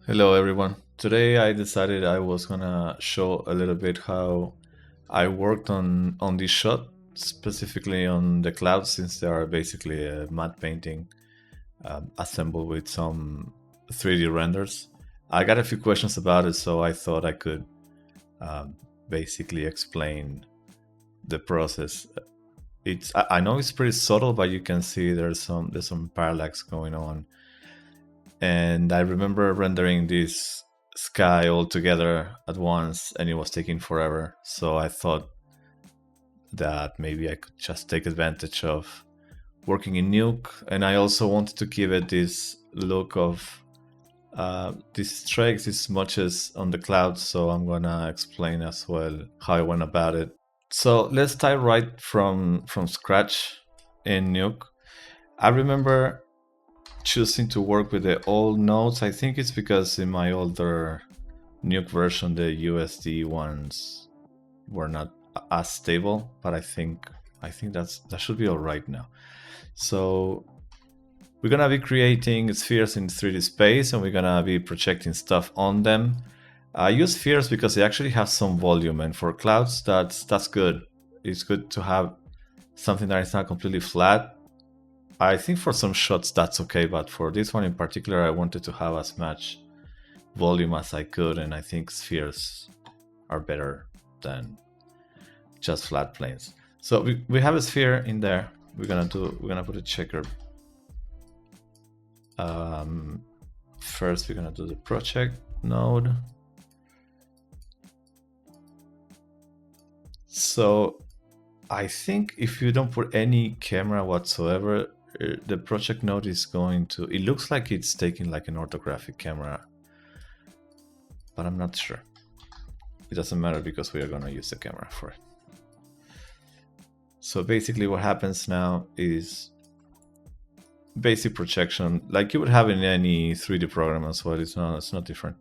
Hello everyone. Today I decided I was gonna show a little bit how I worked on this shot, specifically on the clouds, since they are basically a matte painting assembled with some 3D renders. I got a few questions about it, so I thought I could um, basically explain the process. I know it's pretty subtle, but you can see there's some parallax going on. And I remember rendering this sky all together at once, and it was taking forever. So I thought that maybe I could just take advantage of working in Nuke, and I also wanted to give it this look of these strikes as much as on the clouds. So I'm gonna explain as well how I went about it. So let's start right from scratch in Nuke. I remember choosing to work with the old nodes. I think it's because in my older Nuke version, the USD ones were not as stable, but I think that should be all right now. So we're gonna be creating spheres in 3D space, and we're gonna be projecting stuff on them. I use spheres because they actually have some volume, and for clouds, that's good. It's good to have something that is not completely flat. I think for some shots that's okay, but for this one in particular, I wanted to have as much volume as I could, and I think spheres are better than just flat planes. So we have a sphere in there. We're gonna put a checker. First, we're gonna do the project node. So I think if you don't put any camera whatsoever, the project node is going to. It looks like it's taking like an orthographic camera, but I'm not sure. It doesn't matter because we are gonna use the camera for it. So basically what happens now is basic projection, like you would have in any 3D program as well. It's not different.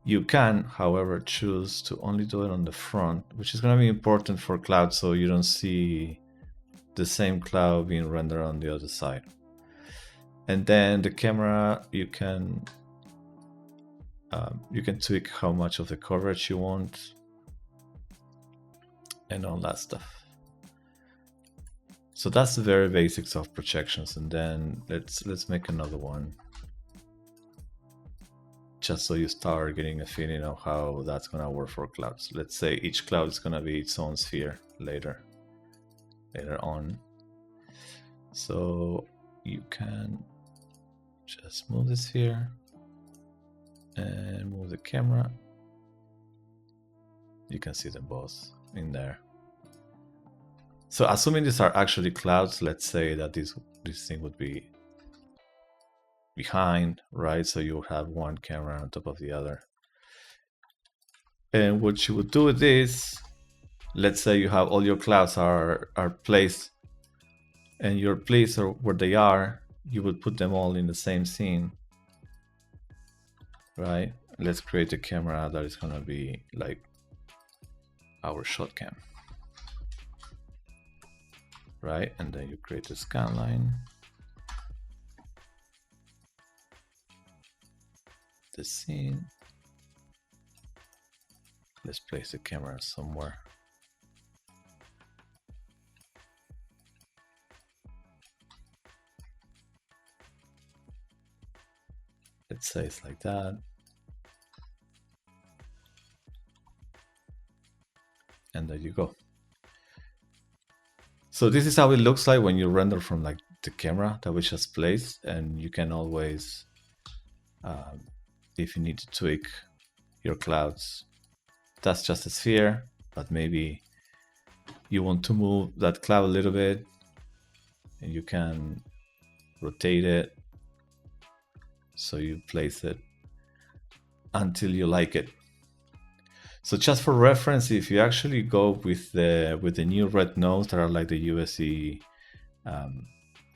You can, however, choose to only do it on the front, which is going to be important for cloud, so you don't see the same cloud being rendered on the other side. And then the camera, you can tweak how much of the coverage you want and all that stuff. So that's the very basics of projections, and then let's make another one, just so you start getting a feeling of how that's gonna work for clouds. Let's say each cloud is gonna be its own sphere later on. So you can just move the sphere and move the camera. You can see them both in there. So assuming these are actually clouds, let's say that this thing would be behind, right? So you would have one camera on top of the other. And what you would do with this, let's say you have all your clouds are placed, and your place or where they are, you would put them all in the same scene, right? Let's create a camera that is gonna be like our shot cam, right? And then you create a scan line, the scene. Let's place the camera somewhere. Let's say it's like that. And there you go. So this is how it looks like when you render from like the camera that we just placed, and you can always, if you need to tweak your clouds, that's just a sphere, but maybe you want to move that cloud a little bit, and you can rotate it, so you place it until you like it. So just for reference, if you actually go with the new red nodes that are like the USD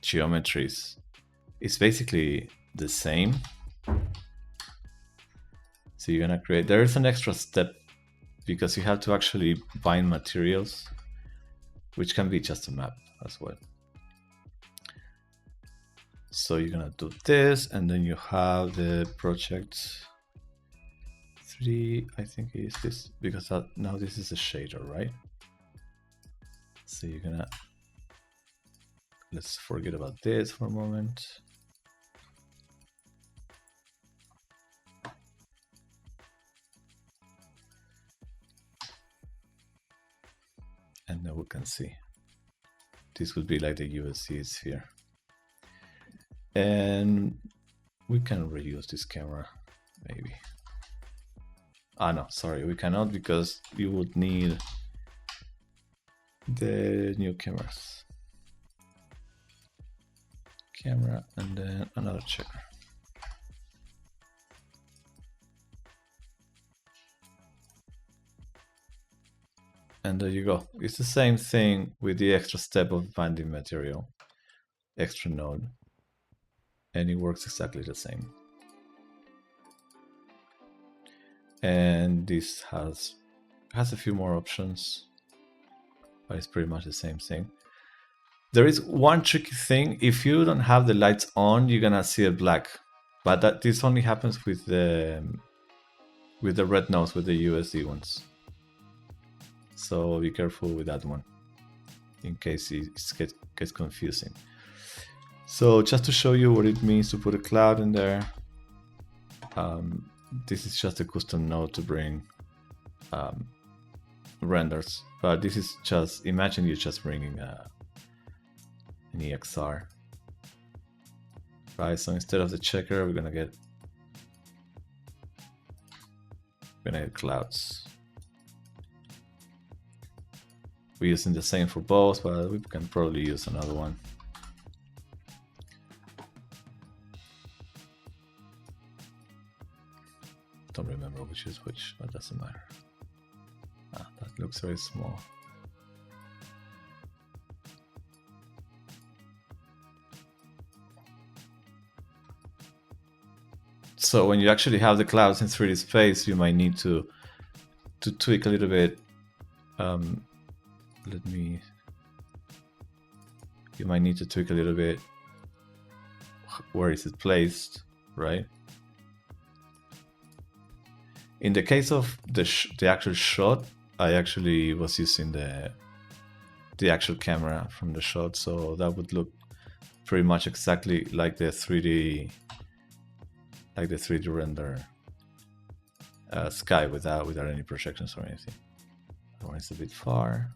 geometries, it's basically the same. So you're gonna create, there is an extra step because you have to actually bind materials, which can be just a map as well. So you're gonna do this, and then you have the project 3, I think it is this, because now this is a shader, right? So you're gonna, let's forget about this for a moment. And then we can see. This would be like the USD sphere. And we can reuse this camera, maybe. Ah, no, sorry, we cannot, because you would need the new cameras. Camera and then another checker. And there you go. It's the same thing with the extra step of binding material, extra node, and it works exactly the same. And this has a few more options, but it's pretty much the same thing. There is one tricky thing. If you don't have the lights on, you're gonna see it black, but this only happens with the red nodes, with the USD ones. So be careful with that one, in case it gets confusing. So just to show you what it means to put a cloud in there, this is just a custom node to bring renders. But this is just, imagine you're just bringing an EXR. Right, so instead of the checker, we're gonna get clouds. We're using the same for both, but we can probably use another one. Don't remember which is which, but doesn't matter. Ah, that looks very small. So when you actually have the clouds in 3D space, you might need to tweak a little bit. You might need to tweak a little bit. Where is it placed, right? In the case of the actual shot, I actually was using the actual camera from the shot, so that would look pretty much exactly like the 3D render sky without any projections or anything. That one is a bit far.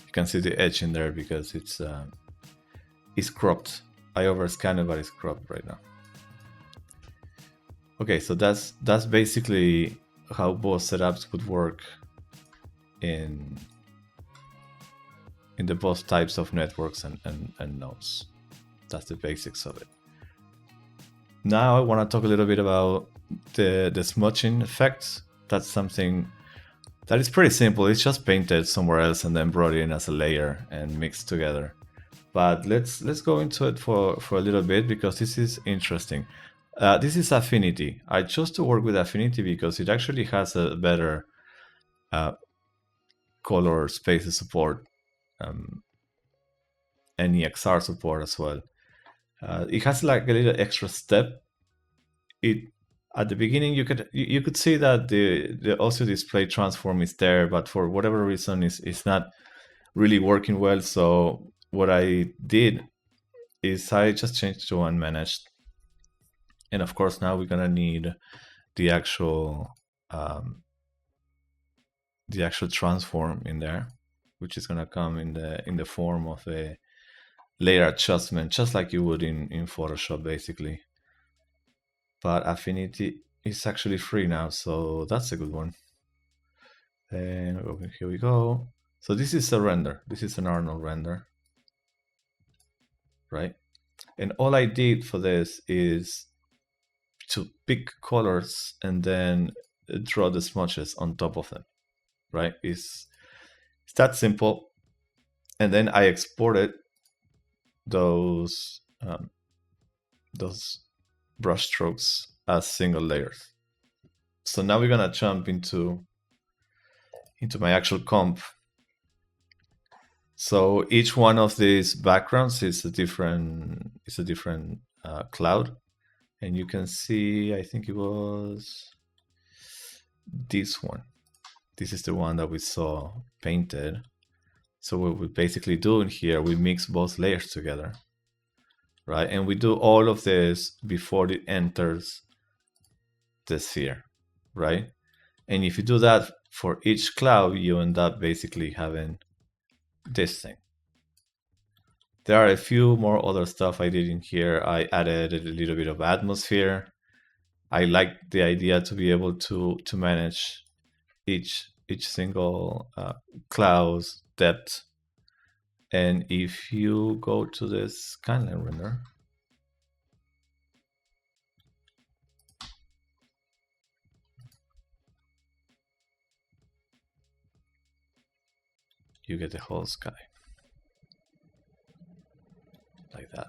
You can see the edge in there because it's cropped. I overscanned it, but it's cropped right now. Okay, so that's basically how both setups would work in the both types of networks and nodes. That's the basics of it. Now I want to talk a little bit about the smudging effect. That's something that is pretty simple. It's just painted somewhere else and then brought in as a layer and mixed together. But let's go into it for a little bit, because this is interesting. This is Affinity. I chose to work with Affinity because it actually has a better color spaces support, and EXR support as well. It has like a little extra step. At the beginning you could see that the also display transform is there, but for whatever reason it's not really working well. So what I did is I just changed to unmanaged, and of course now we're gonna need the actual transform in there, which is gonna come in the form of a layer adjustment, just like you would in Photoshop basically. But Affinity is actually free now, so that's a good one. And here we go. So this is a render. This is an Arnold render, right? And all I did for this is to pick colors and then draw the smudges on top of them, right? It's that simple. And then I exported those brush strokes as single layers. So now we're gonna jump into into my actual comp. So each one of these backgrounds is a different cloud, and you can see, I think it was this one. This is the one that we saw painted. So what we basically do in here, we mix both layers together, right? And we do all of this before it enters the sphere, right? And if you do that for each cloud, you end up basically having this thing. There are a few more other stuff I did in here. I added a little bit of atmosphere. I like the idea to be able to manage each single cloud's depth. And if you go to this skyline render, you get the whole sky like that.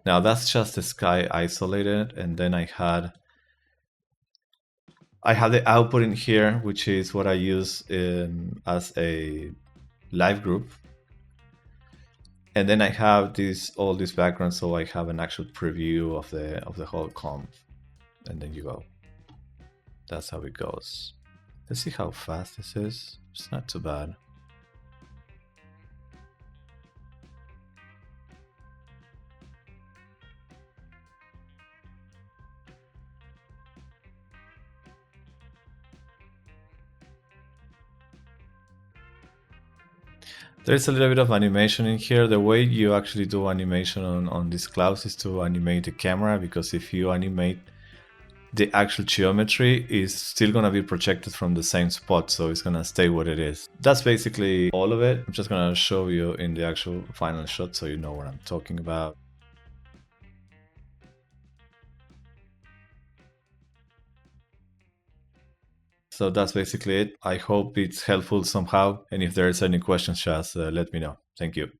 Now that's just the sky isolated, and then I had the output in here, which is what I use as a live group. And then I have all these backgrounds, so I have an actual preview of the whole comp. And then you go. That's how it goes. Let's see how fast this is. It's not too bad. There's a little bit of animation in here. The way you actually do animation on these clouds is to animate the camera, because if you animate the actual geometry, is still going to be projected from the same spot, so it's going to stay what it is. That's basically all of it. I'm just going to show you in the actual final shot so you know what I'm talking about. So that's basically it. I hope it's helpful somehow, and if there's any questions, just let me know. Thank you.